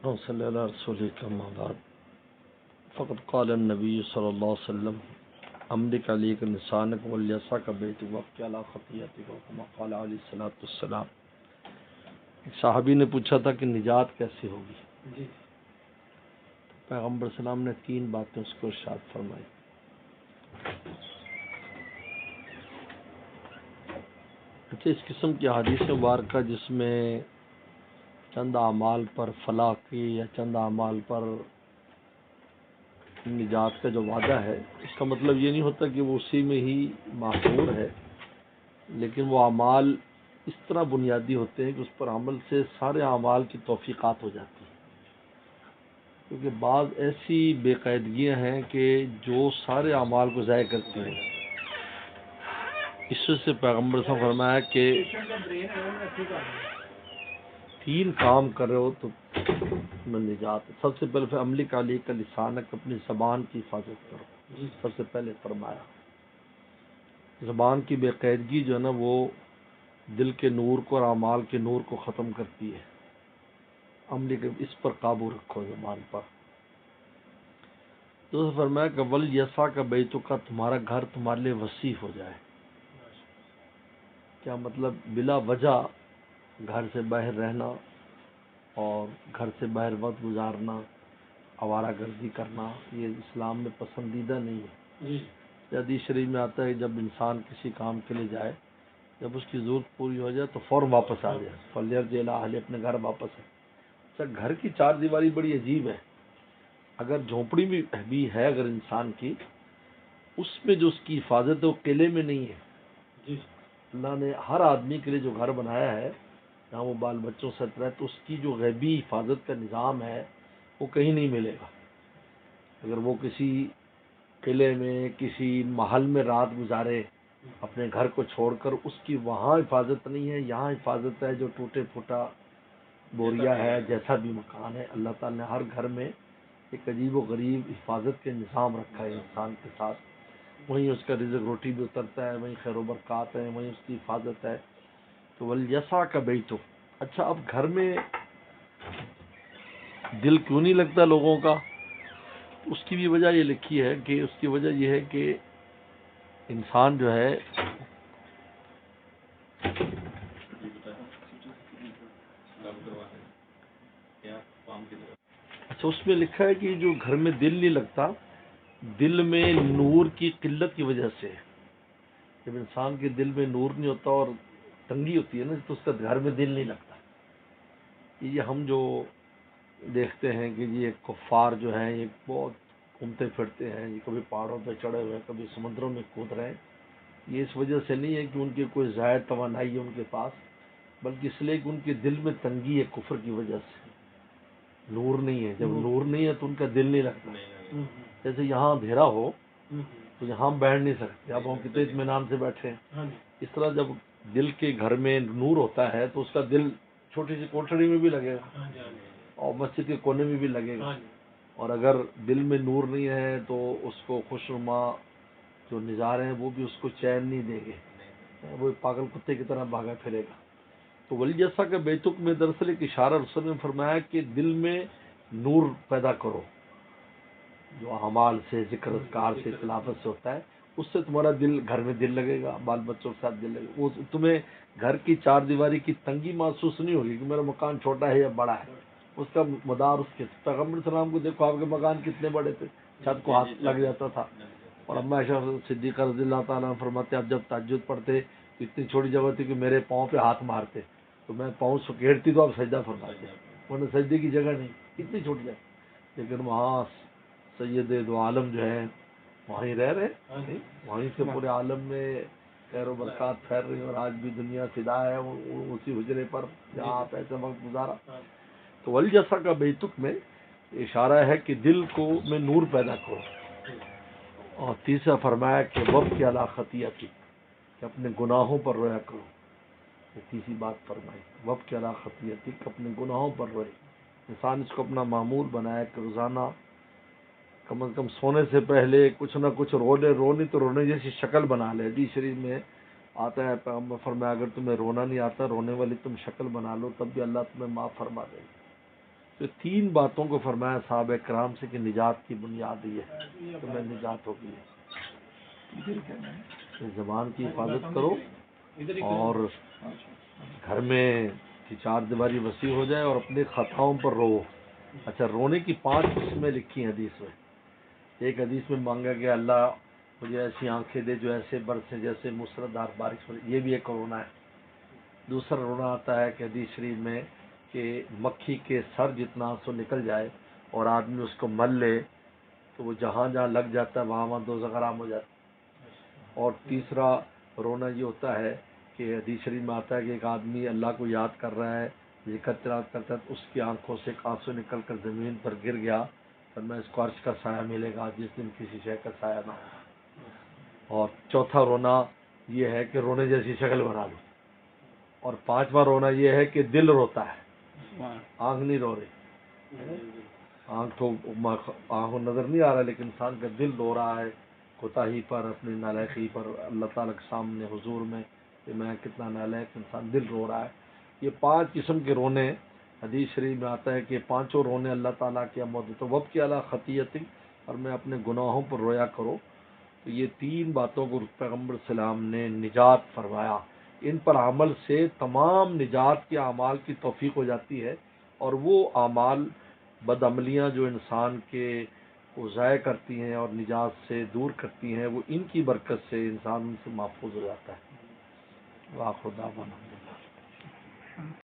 صلی اللہ رسول اما بعد فقد قال النبی صلی اللہ علیہ وسلم املک علیک لسانک والیسعک بیتک وابکی علی خطیئتک کما قال علیہ الصلوۃ والسلام۔ ایک صحابی نے پوچھا تھا کہ نجات کیسے ہوگی؟ پیغمبر السلام نے 3 باتیں اس کو ارشاد فرمائی۔ اچھا، اس قسم کی حدیث مبارکہ جس میں چند اعمال پر فلاح کی یا چند اعمال پر نجات کا جو وعدہ ہے، اس کا مطلب یہ نہیں ہوتا کہ وہ اسی میں ہی معصور ہے، لیکن وہ اعمال اس طرح بنیادی ہوتے ہیں کہ اس پر عمل سے سارے اعمال کی توفیقات ہو جاتی ہیں، کیونکہ بعض ایسی بے قاعدگیاں ہیں کہ جو سارے اعمال کو ضائع کرتی ہیں۔ اس سے پیغمبر صلی اللہ علیہ وسلم نے فرمایا کہ 3 کام کر رہے ہو تو میں نجات۔ سب سے پہلے عملی کالی کا لسانک، اپنی زبان کی حفاظت کرو، سب سے پہلے فرمایا۔ زبان کی بے قاعدگی جو ہے نا، وہ دل کے نور کو اور اعمال کے نور کو ختم کرتی ہے۔ عملی کے اس پر قابو رکھو، زبان پر۔ تو فرمایا کہ ولیسع کا بیتوں کا، تمہارا گھر تمہارے لیے وسیع ہو جائے۔ کیا مطلب؟ بلا وجہ گھر سے باہر رہنا اور گھر سے باہر وقت گزارنا، آوارہ گردی کرنا، یہ اسلام میں پسندیدہ نہیں ہے۔ حدیث شریف میں آتا ہے جب انسان کسی کام کے لیے جائے، جب اس کی ضرورت پوری ہو جائے تو فوراً واپس آ جائے، فلیرجع الی اہلہ، اپنے گھر واپس ہے۔ اچھا، گھر کی 4 دیواری بڑی عجیب ہے۔ اگر جھونپڑی بھی ہے اگر انسان کی، اس میں جو اس کی حفاظت ہے وہ قلعے میں نہیں ہے۔ اللہ نے ہر آدمی کے لیے جو گھر بنایا ہے جہاں وہ بال بچوں سے رہے، تو اس کی جو غیبی حفاظت کا نظام ہے وہ کہیں نہیں ملے گا۔ اگر وہ کسی قلعے میں، کسی محل میں رات گزارے اپنے گھر کو چھوڑ کر، اس کی وہاں حفاظت نہیں ہے، یہاں حفاظت ہے۔ جو ٹوٹے پھوٹا بوریا ہے، جیسا بھی مکان ہے، اللہ تعالیٰ نے ہر گھر میں ایک عجیب و غریب حفاظت کے نظام رکھا ہے انسان کے ساتھ۔ وہیں اس کا رزق روٹی بھی اترتا ہے، وہیں خیر و برکات ہے، وہیں اس کی حفاظت ہے۔ تو ولیسع کا بیتو۔ اچھا، اب گھر میں دل کیوں نہیں لگتا لوگوں کا؟ اس کی بھی وجہ یہ لکھی ہے کہ اس کی وجہ یہ ہے کہ انسان جو ہے اچھا، اس میں لکھا ہے کہ جو گھر میں دل نہیں لگتا، دل میں نور کی قلت کی وجہ سے۔ جب انسان کے دل میں نور نہیں ہوتا اور تنگی ہوتی ہے نا، تو اس کا گھر میں دل نہیں لگتا۔ یہ ہم جو دیکھتے ہیں کہ یہ کفار جو ہیں، یہ بہت گھومتے پھرتے ہیں، یہ کبھی پہاڑوں پہ چڑھے ہوئے، کبھی سمندروں میں کود رہے ہیں۔ یہ اس وجہ سے نہیں ہے کہ ان کی کوئی زائد توانائی ہے ان کے پاس، بلکہ اس لیے کہ ان کے دل میں تنگی ہے کفر کی وجہ سے، نور نہیں ہے۔ جب نور نہیں ہے تو ان کا دل نہیں لگتا۔ جیسے یہاں اندھیرا ہو تو یہاں ہم بیٹھ نہیں سکتے، اب ہم کتنے اطمینان سے بیٹھے ہیں۔ اس طرح جب دل کے گھر میں نور ہوتا ہے تو اس کا دل چھوٹی سی کوٹڑی میں بھی لگے گا اور مسجد کے کونے میں بھی لگے گا۔ اور اگر دل میں نور نہیں ہے تو اس کو خوشنما جو نظارے ہیں وہ بھی اس کو چین نہیں دیں گے، وہ پاگل کتے کی طرح بھاگا پھرے گا۔ تو ولیسع کا بیتک میں دراصل ایک اشارہ رسول نے فرمایا کہ دل میں نور پیدا کرو، جو اعمال سے، ذکر اذکار سے، تلاوت سے ہوتا ہے، اس سے تمہارا دل، گھر میں دل لگے گا، بال بچوں کے ساتھ دل لگے گا۔ وہ تمہیں گھر کی 4 دیواری کی تنگی محسوس نہیں ہوگی کہ میرا مکان چھوٹا ہے یا بڑا ہے۔ اس کا مدار اس کے پیغمبر السلام کو دیکھو، آپ کے مکان کتنے بڑے تھے، چھت کو ہاتھ لگ جاتا تھا۔ اور اما عائشہ صدیقہ رضی اللہ تعالیٰ عنہ فرماتے ہیں، اب جب تہجد پڑھتے تو اتنی چھوٹی جگہ تھی کہ میرے پاؤں پہ ہاتھ مارتے تو میں پاؤں سکیڑتی تو آپ سجدہ فرماتے، ورنہ سجدے کی جگہ نہیں، اتنی چھوٹی جگہ۔ لیکن وہاں سید دو عالم جو ہے وہیں رہ رہے، وہیں سے پورے عالم میں خیر و برکات پھیل رہی، اور آج بھی دنیا فدا ہے اسی حجرے پر جہاں آپ ایسے وقت گزارا۔ تو ولیسع کا بیتک میں اشارہ ہے کہ دل کو میں نور پیدا کرو۔ اور تیسرا فرمایا کہ وابکی علی خطیئتک، کہ اپنے گناہوں پر رویا کرو۔ یہ تیسری بات فرمائی، وابکی علی خطیئتک، اپنے گناہوں پر روئے۔ انسان اس کو اپنا معمول بنایا کہ روزانہ کم از کم سونے سے پہلے کچھ نہ کچھ رونی تو رونے جیسی شکل بنا لے۔ حدیث شریف میں آتا ہے، پیغمبر فرمایا اگر تمہیں رونا نہیں آتا، رونے والی تم شکل بنا لو، تب بھی اللہ تمہیں معاف فرما دے گا۔ تو تین باتوں کو فرمایا صحابہ کرام سے کہ نجات کی بنیاد یہ ہے، تو میں نجات ہوگی زبان کی حفاظت کرو اور گھر میں کی چار دیواری وسیع ہو جائے اور اپنے خطاؤں پر رو۔ اچھا، رونے کی 5 قسمیں لکھی ہیں حدیث میں۔ ایک حدیث میں مانگا گیا اللہ مجھے ایسی آنکھیں دے جو ایسے برسیں جیسے موسلادھار بارش ہو، یہ بھی ایک رونا ہے۔ دوسرا رونا آتا ہے کہ حدیث شریف میں کہ مکھی کے سر جتنا آنسو نکل جائے اور آدمی اس کو مل لے تو وہ جہاں جہاں لگ جاتا ہے وہاں دوزخ حرام ہو جاتا ہے۔ اور تیسرا رونا یہ ہوتا ہے کہ حدیث شریف میں آتا ہے کہ ایک آدمی اللہ کو یاد کر رہا ہے، ذکر تلاوت کرتا ہے، تو اس کی آنکھوں سے ایک آنسو نکل کر زمین پر گر گیا، پر میں اس کو عرش کا سایہ ملے گا جس دن کسی شے کا سایہ نہ ہو۔ اور چوتھا رونا یہ ہے کہ رونے جیسی شکل بنا لو۔ اور 5واں رونا یہ ہے کہ دل روتا ہے، آنکھ نہیں رو رہی۔ آنکھ تو آنکھ نظر نہیں آ رہا، لیکن انسان کا دل رو رہا ہے کوتاہی پر، اپنی نالائقی پر، اللہ تعالیٰ کے سامنے حضور میں کہ میں کتنا نالائق انسان، دل رو رہا ہے۔ یہ 5 قسم کے رونے حدیث شریف میں آتا ہے کہ پانچوں رونے اللہ تعالیٰ کی مدد وب کی اعلیٰ خطیت، اور میں اپنے گناہوں پر رویا کرو۔ تو یہ 3 باتوں کو پیغمبر السلام نے نجات فرمایا، ان پر عمل سے تمام نجات کے اعمال کی توفیق ہو جاتی ہے، اور وہ اعمال بدعملیاں جو انسان کے کو ضائع کرتی ہیں اور نجات سے دور کرتی ہیں، وہ ان کی برکت سے انسان ان سے محفوظ ہو جاتا ہے۔ وآخر دعوانا